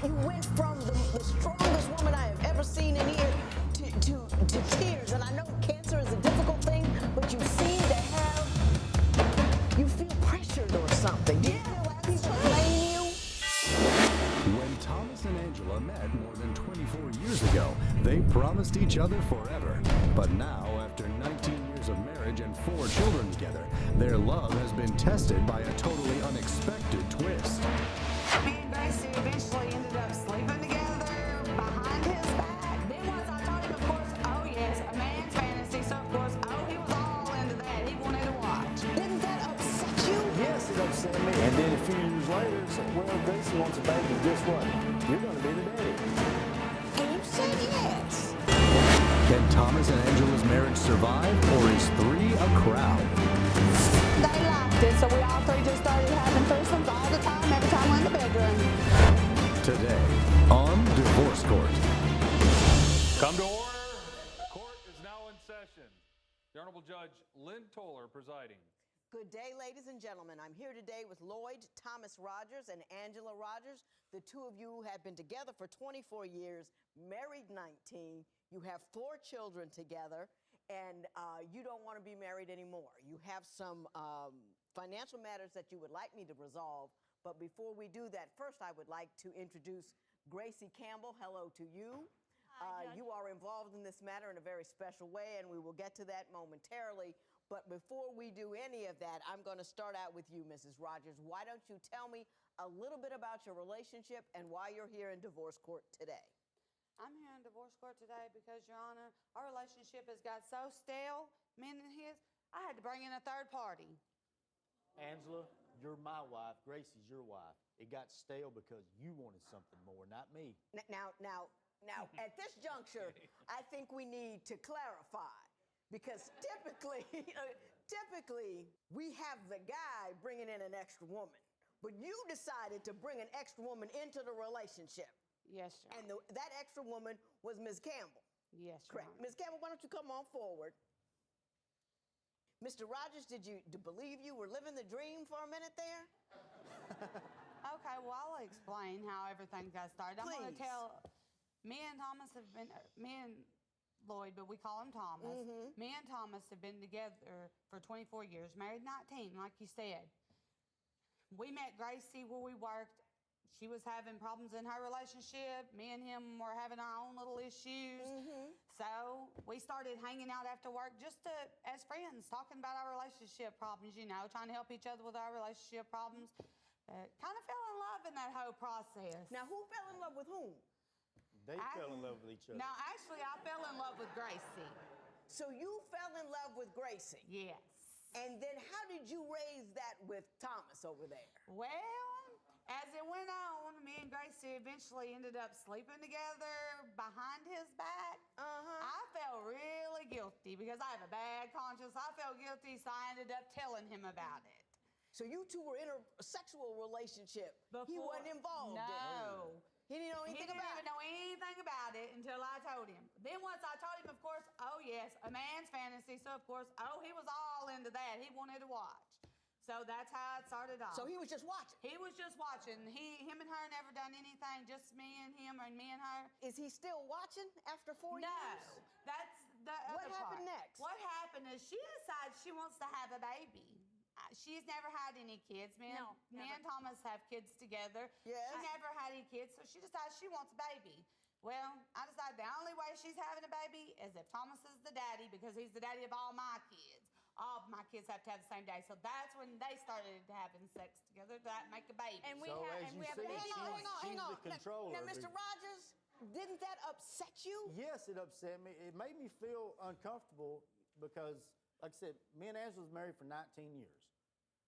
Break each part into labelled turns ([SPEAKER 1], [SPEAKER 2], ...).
[SPEAKER 1] You went from the strongest woman I have ever seen in here to tears. And I know cancer is a difficult thing, but you seem to have, you feel pressured or something. Do you feel like people blame you?
[SPEAKER 2] When Thomas and Angela met more than 24 years ago, they promised each other forever. But now, after 19 years of marriage and 4 children together, their love has been tested by a totally unexpected twist.
[SPEAKER 3] Me and Gracie eventually ended up sleeping together behind his back. Then once I told him, of course, oh yes, a man's fantasy, so of course, oh, he was all into that. He wanted to watch.
[SPEAKER 1] Didn't that upset you?
[SPEAKER 4] Yes, it upset me. And then a few years later, said, well, Gracie wants a baby. Guess what? You're going to be the daddy.
[SPEAKER 1] And you said yes.
[SPEAKER 2] Can Thomas and Angela's marriage survive, or is 3 a crowd?
[SPEAKER 3] They liked it, so we all 3 just started having threesomes all the time, every time we're in the bedroom.
[SPEAKER 2] Today, on Divorce Court.
[SPEAKER 5] Come to order. Court is now in session. The Honorable Judge Lynn Toller presiding.
[SPEAKER 1] Good day, ladies and gentlemen. I'm here today with Lloyd Thomas Rogers and Angela Rogers. The two of you have been together for 24 years, married 19. You have 4 children together, and you don't want to be married anymore. You have some financial matters that you would like me to resolve. But before we do that, first I would like to introduce Gracie Campbell. Hello to you. You are involved in this matter in a very special way, and we will get to that momentarily. But before we do any of that, I'm going to start out with you, Mrs. Rogers. Why don't you tell me a little bit about your relationship and why you're here in divorce court today?
[SPEAKER 3] I'm here in divorce court today because, Your Honor, our relationship has got so stale, men and his, I had to bring in a third party.
[SPEAKER 4] Angela, you're my wife. Gracie's your wife. It got stale because you wanted something more, not me.
[SPEAKER 1] Now, at this juncture, I think we need to clarify. Because typically, we have the guy bringing in an extra woman. But you decided to bring an extra woman into the relationship.
[SPEAKER 3] Yes, Your
[SPEAKER 1] And
[SPEAKER 3] Honor.
[SPEAKER 1] that extra woman was Ms. Campbell.
[SPEAKER 3] Yes, Your
[SPEAKER 1] Correct.
[SPEAKER 3] Honor.
[SPEAKER 1] Ms. Campbell, why don't you come on forward? Mr. Rogers, did you believe you were living the dream for a minute there?
[SPEAKER 3] Okay, well, I'll explain how everything got started. I'm going to
[SPEAKER 1] Please.
[SPEAKER 3] tell, me and Thomas have been, me and Lloyd, but we call him Thomas. Me and Thomas have been together for 24 years, married 19, like you said. We met Gracie where we worked. She was having problems in her relationship. Me and him were having our own little issues. So we started hanging out after work just as friends, talking about our relationship problems, you know, trying to help each other with our relationship problems. Kind of fell in love in that whole process.
[SPEAKER 1] Now, who fell in love with whom?
[SPEAKER 4] They fell in love with each other.
[SPEAKER 3] No, actually, I fell in love with Gracie.
[SPEAKER 1] So you fell in love with Gracie.
[SPEAKER 3] Yes.
[SPEAKER 1] And then how did you raise that with Thomas over there?
[SPEAKER 3] Well, as it went on, me and Gracie eventually ended up sleeping together behind his back. I felt really guilty because I have a bad conscience. I felt guilty, so I ended up telling him about it.
[SPEAKER 1] So you two were in a sexual relationship. He wasn't involved in it.
[SPEAKER 3] No.
[SPEAKER 1] He didn't know anything about it.
[SPEAKER 3] He didn't even know anything about it until I told him. Then once I told him, of course, oh yes, a man's fantasy, so of course, oh, he was all into that. He wanted to watch. So that's how it started off.
[SPEAKER 1] So he was just watching.
[SPEAKER 3] He was just watching. Him and her never done anything, just me and him and me and her.
[SPEAKER 1] Is he still watching after 4 years?
[SPEAKER 3] No, that's the
[SPEAKER 1] What
[SPEAKER 3] other
[SPEAKER 1] happened
[SPEAKER 3] part.
[SPEAKER 1] next?
[SPEAKER 3] What happened is she decides she wants to have a baby. She's never had any kids. Me and Thomas have kids together.
[SPEAKER 1] Yes.
[SPEAKER 3] She never had any kids, so she decides she wants a baby. Well, I decided the only way she's having a baby is if Thomas is the daddy, because he's the daddy of all my kids. All of my kids have to have the same day. So that's when they started having sex together to make a baby.
[SPEAKER 4] So as you see, she's the controller.
[SPEAKER 1] Now, Mr. Rogers, didn't that upset you?
[SPEAKER 4] Yes, it upset me. It made me feel uncomfortable because, like I said, me and Angela was married for 19 years.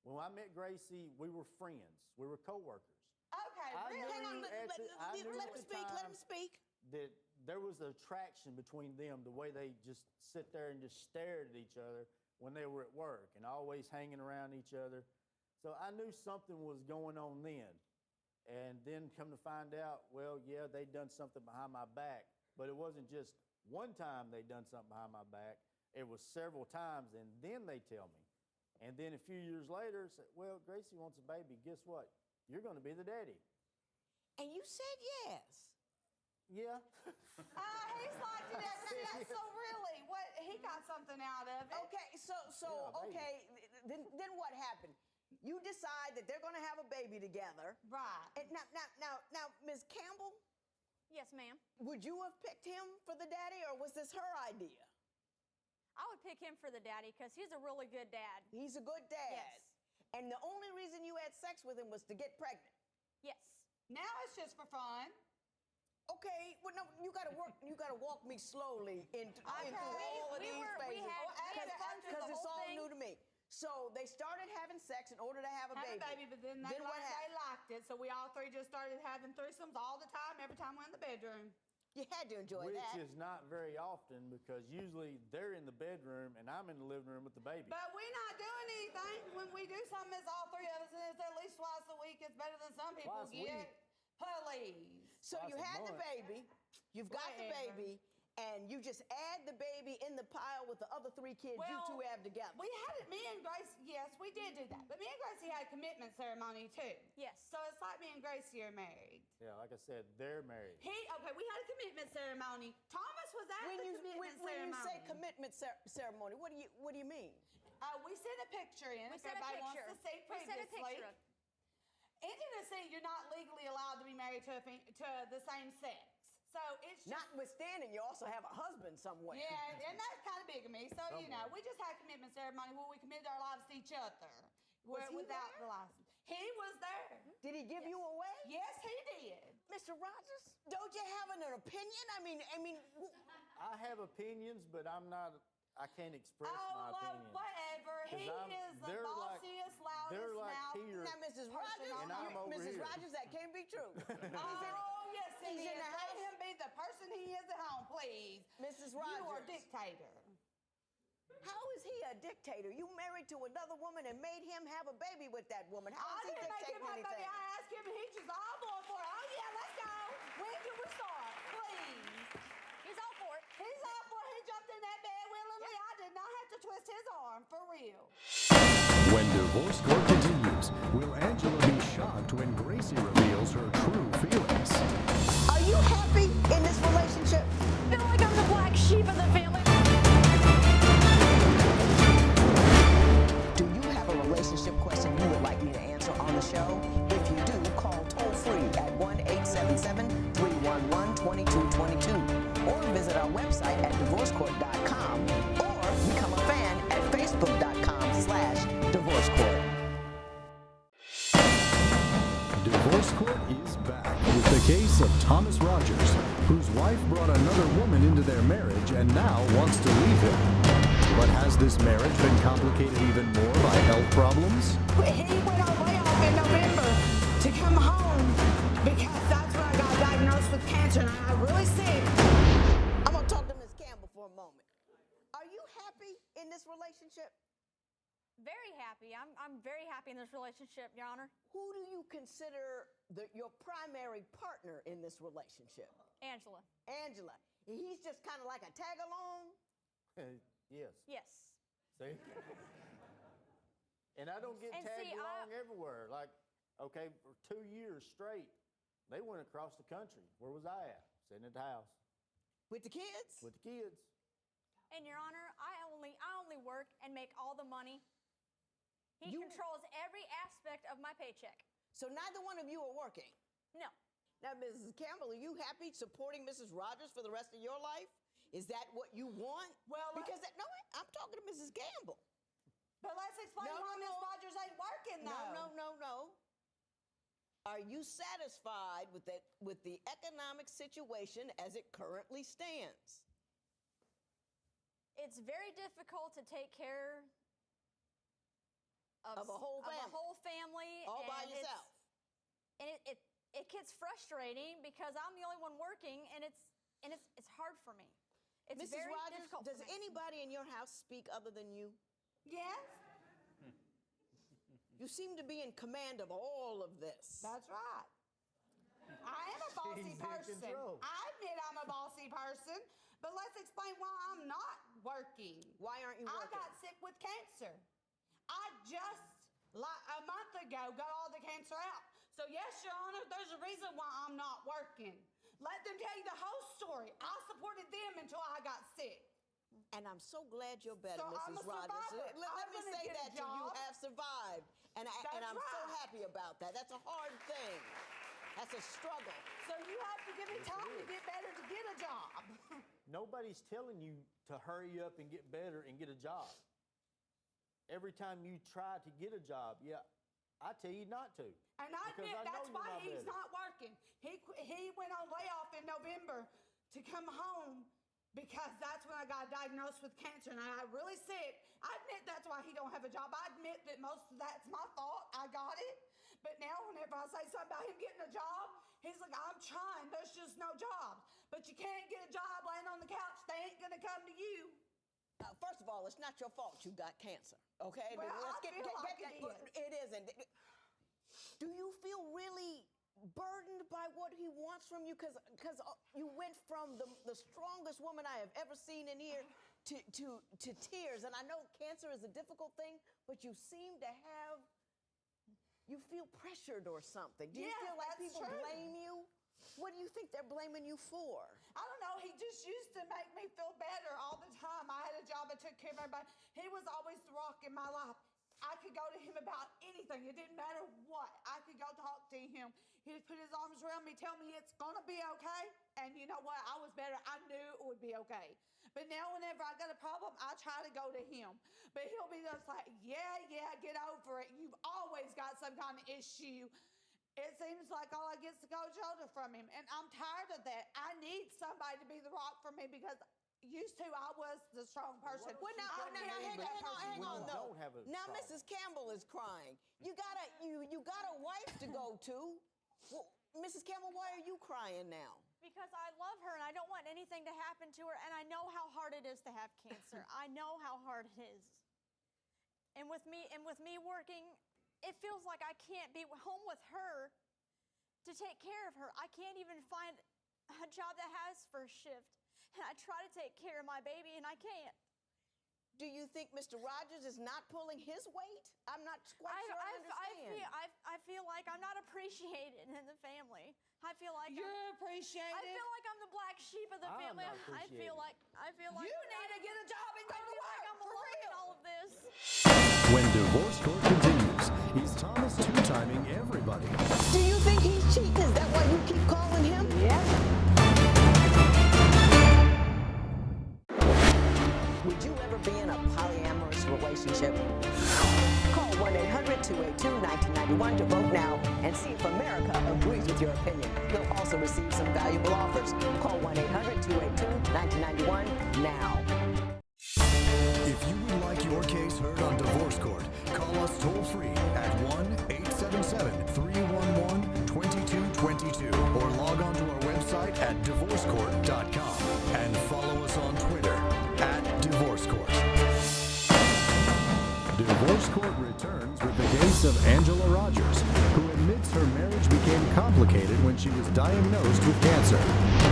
[SPEAKER 4] When I met Gracie, we were friends. We were co-workers.
[SPEAKER 3] Okay, really?
[SPEAKER 1] Hang on, let him speak.
[SPEAKER 4] That there was an attraction between them, the way they just sit there and just stared at each other when they were at work and always hanging around each other. So I knew something was going on then. And then come to find out, well, yeah, they'd done something behind my back, but it wasn't just one time they'd done something behind my back. It was several times, and then they tell me. And then a few years later, say, well, Gracie wants a baby. Guess what? You're going to be the daddy.
[SPEAKER 1] And you said yes.
[SPEAKER 4] Yeah.
[SPEAKER 3] He's like, that's so really, what, he got something out of it.
[SPEAKER 1] Okay, okay, then what happened? You decide that they're going to have a baby together.
[SPEAKER 3] Right.
[SPEAKER 1] And now, Ms. Campbell,
[SPEAKER 6] Yes, ma'am.
[SPEAKER 1] would you have picked him for the daddy, or was this her idea?
[SPEAKER 6] I would pick him for the daddy because he's a really good dad.
[SPEAKER 1] He's a good dad.
[SPEAKER 6] Yes.
[SPEAKER 1] And the only reason you had sex with him was to get pregnant.
[SPEAKER 6] Yes.
[SPEAKER 3] Now it's just for fun.
[SPEAKER 1] Okay, well, no, you gotta walk me slowly into all of
[SPEAKER 6] we
[SPEAKER 1] these
[SPEAKER 6] were- we
[SPEAKER 1] phases.
[SPEAKER 6] had- after the
[SPEAKER 1] Because it's
[SPEAKER 6] whole
[SPEAKER 1] all
[SPEAKER 6] thing-
[SPEAKER 1] new to me. So they started having sex in order to have a
[SPEAKER 3] Have
[SPEAKER 1] baby.
[SPEAKER 3] a baby, but then they
[SPEAKER 1] what happened?
[SPEAKER 3] liked it, so we all three just started having threesomes all the time, every time we're in the bedroom.
[SPEAKER 1] You had to enjoy
[SPEAKER 4] Which
[SPEAKER 1] that.
[SPEAKER 4] is not very often because usually they're in the bedroom and I'm in the living room with the baby.
[SPEAKER 3] But we're not doing anything. When we do something, it's all three of us, and it's at least twice a week. It's better than some people
[SPEAKER 4] Twice a
[SPEAKER 3] get.
[SPEAKER 4] week?
[SPEAKER 3] Please.
[SPEAKER 1] So you
[SPEAKER 4] Twice a
[SPEAKER 1] had the
[SPEAKER 4] month.
[SPEAKER 1] baby, you've got the
[SPEAKER 3] Whatever.
[SPEAKER 1] baby, and you just add the baby in the pile with the other 3 kids you
[SPEAKER 3] Well,
[SPEAKER 1] two have together.
[SPEAKER 3] We had it, me and Grace, yes, we did do that. But me and Gracie had a commitment ceremony too.
[SPEAKER 6] Yes.
[SPEAKER 3] So it's like me and Gracie are married.
[SPEAKER 4] Yeah, like I said, they're married.
[SPEAKER 3] Okay, we had a commitment ceremony. Thomas was at
[SPEAKER 1] when
[SPEAKER 3] the
[SPEAKER 1] you
[SPEAKER 3] commitment
[SPEAKER 1] when you
[SPEAKER 3] ceremony.
[SPEAKER 1] say commitment ceremony, what do you mean?
[SPEAKER 3] We sent a picture in
[SPEAKER 6] We
[SPEAKER 3] if
[SPEAKER 6] sent a
[SPEAKER 3] everybody
[SPEAKER 6] picture.
[SPEAKER 3] wants to see
[SPEAKER 6] We
[SPEAKER 3] previously.
[SPEAKER 6] sent a picture of
[SPEAKER 3] In Tennessee, you're not legally allowed to be married to the same sex. So it's just...
[SPEAKER 1] Notwithstanding, you also have a husband somewhere.
[SPEAKER 3] Yeah, and that's kind of big of me. So, you know, we just had a commitment ceremony where we committed our lives to each other.
[SPEAKER 1] Was he
[SPEAKER 3] without
[SPEAKER 1] there?
[SPEAKER 3] the license. He was there.
[SPEAKER 1] Did he give you away?
[SPEAKER 3] Yes, he did.
[SPEAKER 1] Mr. Rogers, don't you have an opinion? I mean,
[SPEAKER 4] I have opinions, but I can't express my opinion.
[SPEAKER 3] Whatever. He
[SPEAKER 4] 'Cause
[SPEAKER 3] is the
[SPEAKER 4] they're like-
[SPEAKER 3] bossiest, loudest
[SPEAKER 4] they're like
[SPEAKER 3] mouth.
[SPEAKER 4] here.
[SPEAKER 1] now, Mrs. Rogers,
[SPEAKER 3] And
[SPEAKER 4] I'm over
[SPEAKER 1] Mrs.
[SPEAKER 4] here.
[SPEAKER 1] Rogers, that can't be true.
[SPEAKER 3] Oh, yes, it
[SPEAKER 1] he's
[SPEAKER 3] is.
[SPEAKER 1] in the
[SPEAKER 3] Let
[SPEAKER 1] house.
[SPEAKER 3] him be the person he is at home, please.
[SPEAKER 1] Mrs.
[SPEAKER 3] You are a
[SPEAKER 1] Rogers.
[SPEAKER 3] dictator.
[SPEAKER 1] How is he a dictator? You married to another woman and made him have a baby with that woman. How
[SPEAKER 3] I
[SPEAKER 1] is he
[SPEAKER 3] didn't make him
[SPEAKER 1] dictating
[SPEAKER 3] have baby.
[SPEAKER 1] anything?
[SPEAKER 3] I asked him, and he just all going for it. Oh, yeah, let's go. When can we start? Please.
[SPEAKER 6] He's all for it.
[SPEAKER 3] He's all for it. He jumped in that bed willingly. I did not have to twist his arm, for real.
[SPEAKER 2] When divorce court continues, will Angela be shocked when Gracie reveals her true feelings?
[SPEAKER 1] Are you happy in this relationship?
[SPEAKER 6] I feel like I'm the black sheep of the family.
[SPEAKER 1] Do you have a relationship question you would like me to answer on the show? If you do, call toll-free at 1-877-311-2222 or visit our website at divorcecourt.com or become a fan at facebook.com/divorcecourt.
[SPEAKER 2] Divorce Court is back with the case of Thomas Rogers, whose wife brought another woman into their marriage and now wants to leave him. But has this marriage been complicated even more by health problems?
[SPEAKER 3] He went all the way off in November to come home because that's when I got diagnosed with cancer and I got really sick.
[SPEAKER 1] I'm going to talk to Ms. Campbell for a moment. Are you happy in this relationship?
[SPEAKER 6] Very happy. I'm very happy in this relationship, Your Honor.
[SPEAKER 1] Who do you consider your primary partner in this relationship?
[SPEAKER 6] Angela.
[SPEAKER 1] Angela. He's just kind of like a tag-along?
[SPEAKER 4] Yes.
[SPEAKER 6] Yes.
[SPEAKER 4] See? And I don't get
[SPEAKER 6] And
[SPEAKER 4] tagged
[SPEAKER 6] see,
[SPEAKER 4] along everywhere. Like, okay, for 2 years straight, they went across the country. Where was I at? Sitting at the house
[SPEAKER 1] With the kids?
[SPEAKER 4] with the kids.
[SPEAKER 6] And Your Honor, I only work and make all the money. He
[SPEAKER 1] You-
[SPEAKER 6] controls every aspect of my paycheck.
[SPEAKER 1] So neither one of you are working?
[SPEAKER 6] No.
[SPEAKER 1] Now, Mrs. Campbell, are you happy supporting Mrs. Rogers for the rest of your life? Is that what you want?
[SPEAKER 3] Well,
[SPEAKER 1] because I'm talking to Mrs. Campbell.
[SPEAKER 3] But let's explain
[SPEAKER 1] No,
[SPEAKER 3] why
[SPEAKER 1] no,
[SPEAKER 3] Miss
[SPEAKER 1] no.
[SPEAKER 3] Rogers ain't working though.
[SPEAKER 1] No. Are you satisfied with the economic situation as it currently stands?
[SPEAKER 6] It's very difficult to take care
[SPEAKER 1] Of a whole family.
[SPEAKER 6] Of a whole family.
[SPEAKER 1] All by
[SPEAKER 6] and it's-
[SPEAKER 1] yourself?
[SPEAKER 6] And it gets frustrating because I'm the only one working, and it's hard for me. It's
[SPEAKER 1] Mrs.
[SPEAKER 6] very
[SPEAKER 1] Rogers,
[SPEAKER 6] difficult
[SPEAKER 1] does
[SPEAKER 6] for me.
[SPEAKER 1] anybody in your house speak other than you?
[SPEAKER 3] Yes,
[SPEAKER 1] You seem to be in command of all of this.
[SPEAKER 3] that's right. I am a bossy
[SPEAKER 4] She's in
[SPEAKER 3] person.
[SPEAKER 4] control.
[SPEAKER 3] I admit I'm a bossy person, but let's explain why I'm not working.
[SPEAKER 1] Why aren't you
[SPEAKER 3] I
[SPEAKER 1] working?
[SPEAKER 3] got sick with cancer. I just, like a month ago, got all the cancer out. So yes, Your Honor, there's a reason why I'm not working. Let them tell you the whole story. I supported them until I got sick.
[SPEAKER 1] And I'm so glad you're better,
[SPEAKER 3] So I'm
[SPEAKER 1] Mrs.
[SPEAKER 3] a
[SPEAKER 1] Rogers.
[SPEAKER 3] survivor.
[SPEAKER 1] Let
[SPEAKER 3] I'm
[SPEAKER 1] me
[SPEAKER 3] gonna
[SPEAKER 1] say
[SPEAKER 3] get a
[SPEAKER 1] that to you. You
[SPEAKER 3] job.
[SPEAKER 1] have survived. And I'm so
[SPEAKER 3] right.
[SPEAKER 1] happy about that. That's a hard thing. That's a struggle.
[SPEAKER 3] So you have to give me time to get better to get a job.
[SPEAKER 4] Nobody's telling you to hurry up and get better and get a job. Every time you try to get a job, I tell you not to.
[SPEAKER 3] And I
[SPEAKER 4] because
[SPEAKER 3] admit
[SPEAKER 4] I know
[SPEAKER 3] that's
[SPEAKER 4] you're
[SPEAKER 3] why
[SPEAKER 4] not
[SPEAKER 3] he's
[SPEAKER 4] better.
[SPEAKER 3] not working. He went on layoff in November to come home because that's when I got diagnosed with cancer and I got really sick. I admit that's why he don't have a job. I admit that most of that's my fault. I got it. But now whenever I say something about him getting a job, he's like, I'm trying. There's just no jobs. But you can't get a job laying on the couch. They ain't going to come to you.
[SPEAKER 1] First of all, it's not your fault you got cancer, okay?
[SPEAKER 3] Well, I feel like it is.
[SPEAKER 1] It isn't. Do you feel really burdened by what he wants from you? Because you went from the strongest woman I have ever seen in here to tears. And I know cancer is a difficult thing, but you seem to have, you feel pressured or something. Do you
[SPEAKER 3] Yeah,
[SPEAKER 1] feel like
[SPEAKER 3] that's
[SPEAKER 1] people
[SPEAKER 3] true.
[SPEAKER 1] blame you? What do you think they're blaming you for?
[SPEAKER 3] I don't know. He just used to make me feel better all the time. I had a job. I took care of everybody. He was always the rock in my life. I could go to him about anything. It didn't matter what. I could go talk to him. He'd put his arms around me, tell me it's going to be okay. And you know what? I was better. I knew it would be okay. But now whenever I got a problem, I try to go to him. But he'll be just like, yeah, get over it. You've always got some kind of issue. It seems like all I get is a cold shoulder from him. And I'm tired of that. I need somebody to be the rock for me because used to I was the strong person.
[SPEAKER 1] Well, now, hang on, though.
[SPEAKER 4] Don't have a
[SPEAKER 1] Now,
[SPEAKER 4] problem.
[SPEAKER 1] Mrs. Campbell is crying. You got a wife to go to. Well, Mrs. Campbell, why are you crying now?
[SPEAKER 6] Because I love her and I don't want anything to happen to her, and I know how hard it is to have cancer. I know how hard it is. And with me working, it feels like I can't be home with her to take care of her. I can't even find a job that has first shift. And I try to take care of my baby and I can't.
[SPEAKER 1] Do you think Mr. Rogers is not pulling his weight? I'm not quite sure I understand.
[SPEAKER 6] I feel like I'm not appreciated in the family. I feel like
[SPEAKER 3] You're appreciated.
[SPEAKER 6] I feel like I'm the black sheep of the
[SPEAKER 4] I'm
[SPEAKER 6] family.
[SPEAKER 4] not
[SPEAKER 6] I feel like
[SPEAKER 3] you need to get a job and go to work.
[SPEAKER 6] I'm
[SPEAKER 3] For
[SPEAKER 6] alone in
[SPEAKER 3] real.
[SPEAKER 6] all of this.
[SPEAKER 2] When Divorce Court continues, is Thomas two-timing everybody?
[SPEAKER 1] Do you think he's cheating? Is that why you keep calling him?
[SPEAKER 3] Yes.
[SPEAKER 1] Would you ever be in a polyamorous relationship? Call 1-800-282-1991 to vote now and see if America agrees with your opinion. You'll also receive some valuable offers. Call 1-800-282-1991 now.
[SPEAKER 2] If you would like your case heard on Divorce Court, call us toll-free at 1-877-311-2222 or log on to our website at divorcecourt.com and follow us on Twitter at Divorce Court. Divorce Court returns with the case of Angela Rogers, who admits her marriage became complicated when she was diagnosed with cancer.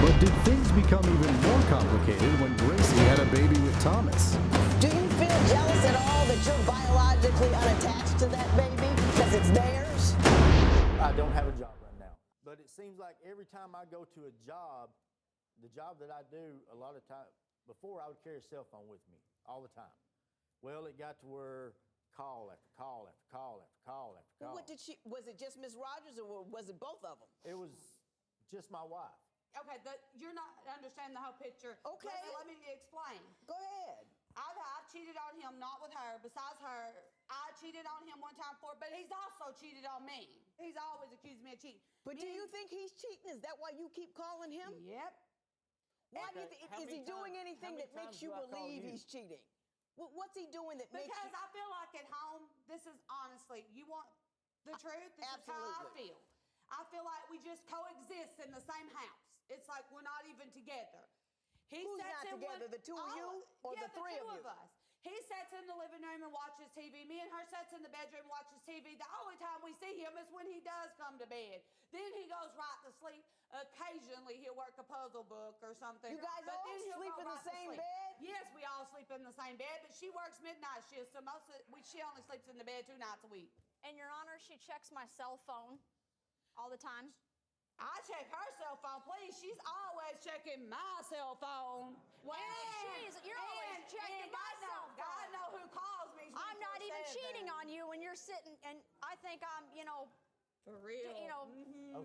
[SPEAKER 2] But did things become even more complicated when Gracie had a baby with Thomas?
[SPEAKER 1] Do you feel jealous at all that you're biologically unattached to that baby because it's theirs?
[SPEAKER 4] I don't have a job right now. But it seems like every time I go to a job, the job that I do, a lot of time, before I would carry a cell phone with me all the time. Well, it got to where call after call after call after call after call.
[SPEAKER 1] What was it just Ms. Rogers or was it both of them?
[SPEAKER 4] It was just my wife.
[SPEAKER 3] Okay, you're not understanding the whole picture.
[SPEAKER 1] Okay.
[SPEAKER 3] Let me explain.
[SPEAKER 1] Go ahead.
[SPEAKER 3] I've cheated on him, not with her. Besides her, I cheated on him one time before, but he's also cheated on me. He's always accused me of cheating.
[SPEAKER 1] But do you think he's cheating? Is that why you keep calling him?
[SPEAKER 3] Yep.
[SPEAKER 1] Why do you
[SPEAKER 4] Okay,
[SPEAKER 1] think,
[SPEAKER 4] how
[SPEAKER 1] is he
[SPEAKER 4] many
[SPEAKER 1] doing
[SPEAKER 4] times-
[SPEAKER 1] anything
[SPEAKER 4] how many
[SPEAKER 1] that makes
[SPEAKER 4] times
[SPEAKER 1] you
[SPEAKER 4] do I call
[SPEAKER 1] believe
[SPEAKER 4] you?
[SPEAKER 1] he's cheating? What's he doing that makes
[SPEAKER 3] Because
[SPEAKER 1] you...
[SPEAKER 3] I feel like at home, this is honestly, you want the truth? This is how I
[SPEAKER 1] Absolutely.
[SPEAKER 3] feel. I feel like we just coexist in the same house. It's like we're not even together. He
[SPEAKER 1] Who's
[SPEAKER 3] sits
[SPEAKER 1] not
[SPEAKER 3] in
[SPEAKER 1] together, the two of you or the three of you?
[SPEAKER 3] The two of us. He sits in the living room and watches TV. Me and her sits in the bedroom and watches TV. The only time we see him is when he does come to bed. Then he goes right to sleep. Occasionally he'll work a puzzle book or something.
[SPEAKER 1] You guys
[SPEAKER 3] but
[SPEAKER 1] all
[SPEAKER 3] then he'll
[SPEAKER 1] sleep
[SPEAKER 3] go
[SPEAKER 1] in the
[SPEAKER 3] right to
[SPEAKER 1] same
[SPEAKER 3] sleep.
[SPEAKER 1] bed?
[SPEAKER 3] Yes, we all sleep in the same bed, but she works midnight shifts, so she only sleeps in the bed 2 nights a week.
[SPEAKER 6] And Your Honor, she checks my cell phone all the time?
[SPEAKER 3] I check her cell phone, please. She's always checking my cell phone.
[SPEAKER 6] Well, you're always checking my cell phone.
[SPEAKER 3] God know who calls me.
[SPEAKER 6] I'm not even
[SPEAKER 3] 24/7.
[SPEAKER 6] cheating on you when you're sitting, and I think I'm,
[SPEAKER 3] For real.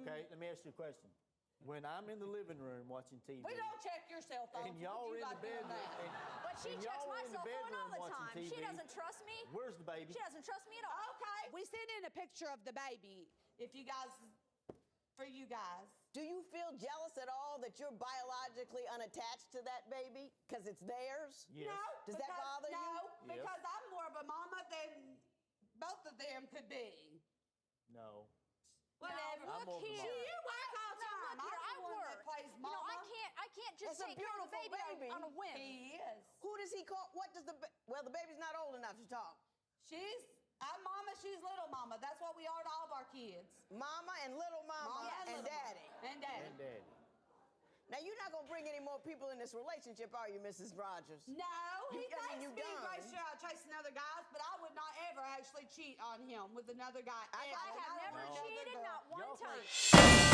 [SPEAKER 4] Okay, let me ask you a question. When I'm in the living room watching TV,
[SPEAKER 3] We don't check your cell phone.
[SPEAKER 4] and y'all are in the bedroom,
[SPEAKER 6] but she
[SPEAKER 4] and
[SPEAKER 6] checks
[SPEAKER 4] y'all
[SPEAKER 6] my
[SPEAKER 4] are in the
[SPEAKER 6] cell phone all
[SPEAKER 4] bedroom
[SPEAKER 6] the
[SPEAKER 4] watching
[SPEAKER 6] time.
[SPEAKER 4] TV,
[SPEAKER 6] She doesn't trust me.
[SPEAKER 4] where's the baby?
[SPEAKER 6] She doesn't trust me at all.
[SPEAKER 3] Okay. We sent in a picture of the baby. For you guys.
[SPEAKER 1] Do you feel jealous at all that you're biologically unattached to that baby because it's theirs?
[SPEAKER 4] Yes.
[SPEAKER 3] No.
[SPEAKER 1] Does that bother you?
[SPEAKER 3] No,
[SPEAKER 4] Yes.
[SPEAKER 3] because I'm more of a mama than both of them could be.
[SPEAKER 4] No.
[SPEAKER 3] Whatever.
[SPEAKER 4] I'm more
[SPEAKER 6] Look
[SPEAKER 4] of a
[SPEAKER 6] here.
[SPEAKER 4] mama.
[SPEAKER 3] You work all the time.
[SPEAKER 6] Look here, I
[SPEAKER 3] I'm the one that
[SPEAKER 6] work.
[SPEAKER 3] plays mama.
[SPEAKER 6] I can't just
[SPEAKER 1] It's a
[SPEAKER 6] take care of the
[SPEAKER 1] beautiful
[SPEAKER 6] baby
[SPEAKER 1] baby.
[SPEAKER 6] on a whim.
[SPEAKER 3] He is.
[SPEAKER 1] Who does he call? What does well, the baby's not old enough to talk.
[SPEAKER 3] I'm mama, she's little mama. That's what we are to all of our kids.
[SPEAKER 1] Mama and little mama, and
[SPEAKER 3] little
[SPEAKER 1] daddy.
[SPEAKER 3] mama. And daddy.
[SPEAKER 4] And daddy.
[SPEAKER 1] Now, you're not going to bring any more people in this relationship, are you, Mrs. Rogers?
[SPEAKER 3] No, he
[SPEAKER 1] I mean,
[SPEAKER 3] thinks
[SPEAKER 1] you
[SPEAKER 3] me
[SPEAKER 1] done.
[SPEAKER 3] right sure I chasing other guys, but I would not ever actually cheat on him with another guy.
[SPEAKER 1] I
[SPEAKER 6] have never cheated, not one
[SPEAKER 4] Y'all
[SPEAKER 6] time.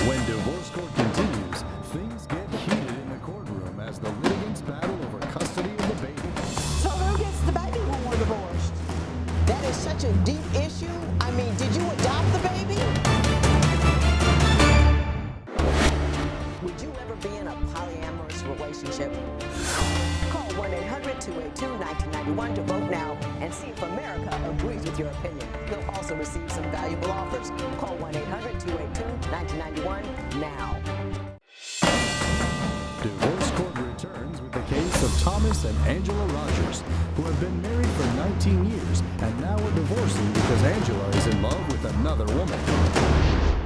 [SPEAKER 2] When divorce court continues, things get heated in the courtroom as the litigants battle over custody of the baby.
[SPEAKER 1] So who gets the baby when we're divorced? That is such a deep issue. I mean, did you adopt the baby? Would you ever be in a polyamorous relationship? Call 1-800-282-1991 to vote now and see if America agrees with your opinion. You'll also receive some valuable offers. Call 1-800-282-1991 now.
[SPEAKER 2] Divorce court returns with the case of Thomas and Angela Rogers, who have been married for 19 years and now are divorcing because Angela is in love with another woman.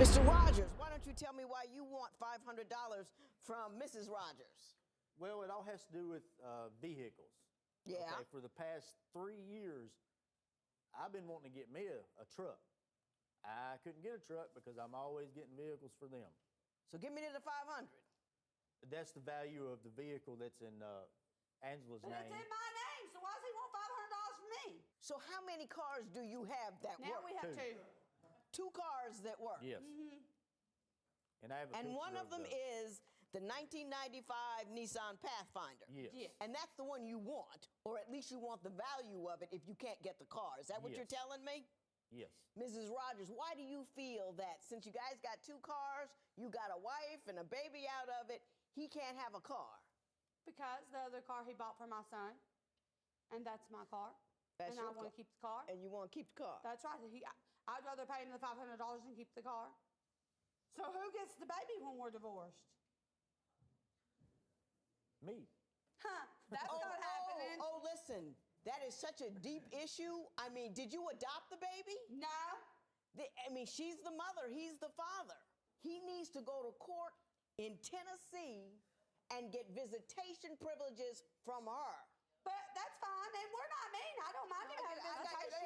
[SPEAKER 1] Mr. Rogers, why don't you tell me why you want $500 from Mrs. Rogers?
[SPEAKER 4] Well, it all has to do with vehicles.
[SPEAKER 1] Yeah.
[SPEAKER 4] Okay, for the past 3 years, I've been wanting to get me a truck. I couldn't get a truck because I'm always getting vehicles for them.
[SPEAKER 1] So give me the 500.
[SPEAKER 4] That's the value of the vehicle that's in Angela's
[SPEAKER 3] But it's
[SPEAKER 4] name.
[SPEAKER 3] in my name, so why does he want $500 from me?
[SPEAKER 1] So how many cars do you have that
[SPEAKER 3] Now
[SPEAKER 1] work?
[SPEAKER 3] we have
[SPEAKER 4] Two.
[SPEAKER 3] two.
[SPEAKER 1] 2 cars that work.
[SPEAKER 4] Yes. And I have a
[SPEAKER 1] And
[SPEAKER 4] picture
[SPEAKER 1] one of them
[SPEAKER 4] the,
[SPEAKER 1] is the 1995 Nissan Pathfinder.
[SPEAKER 4] Yes.
[SPEAKER 3] Yeah.
[SPEAKER 1] And that's the one you want, or at least you want the value of it if you can't get the car. Is that what you're
[SPEAKER 4] Yes.
[SPEAKER 1] telling me?
[SPEAKER 4] Yes.
[SPEAKER 1] Mrs. Rogers, why do you feel that since you guys got 2 cars, you got a wife and a baby out of it, he can't have a car?
[SPEAKER 3] Because the other car he bought for my son, and that's my car.
[SPEAKER 1] That's
[SPEAKER 3] and
[SPEAKER 1] your
[SPEAKER 3] I want
[SPEAKER 1] car.
[SPEAKER 3] to keep the car.
[SPEAKER 1] And you want to keep the car?
[SPEAKER 3] That's right. I'd rather pay him the $500 than keep the car. So who gets the baby when we're divorced?
[SPEAKER 4] Me.
[SPEAKER 3] Huh? That's not happening.
[SPEAKER 1] Oh, listen. That is such a deep issue. I mean, did you adopt the baby?
[SPEAKER 3] No.
[SPEAKER 1] She's the mother. He's the father. He needs to go to court in Tennessee and get visitation privileges from her.
[SPEAKER 3] But that's fine, and we're not mean. I don't mind him having visitation.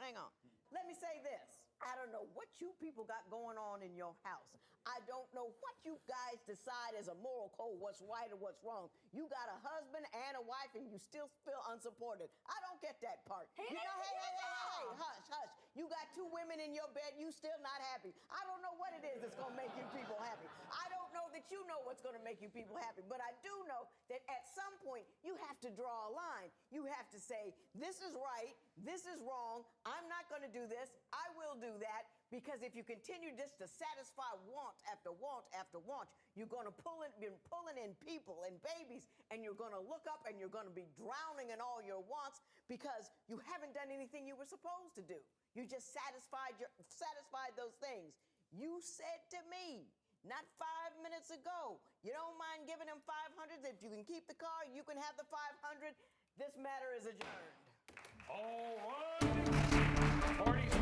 [SPEAKER 1] Hang on. Let me say this. I don't know what you people got going on in your house. I don't know what you guys decide as a moral code, what's right or what's wrong. You got a husband and a wife and you still feel unsupported. I don't get that part.
[SPEAKER 3] He needs to get a job.
[SPEAKER 1] Hush. You got 2 women in your bed, you still not happy. I don't know what it is that's gonna make you people happy. I don't know that you know what's gonna make you people happy, but I do know that at some point you have to draw a line. You have to say, this is right, this is wrong, I'm not gonna do this, I will do that. Because if you continue just to satisfy want after want after want, you're going to be pulling in people and babies, and you're going to look up and you're going to be drowning in all your wants because you haven't done anything you were supposed to do. You just satisfied those things. You said to me, not 5 minutes ago, you don't mind giving him 500. If you can keep the car, you can have the 500. This matter is adjourned.
[SPEAKER 5] All right. Party's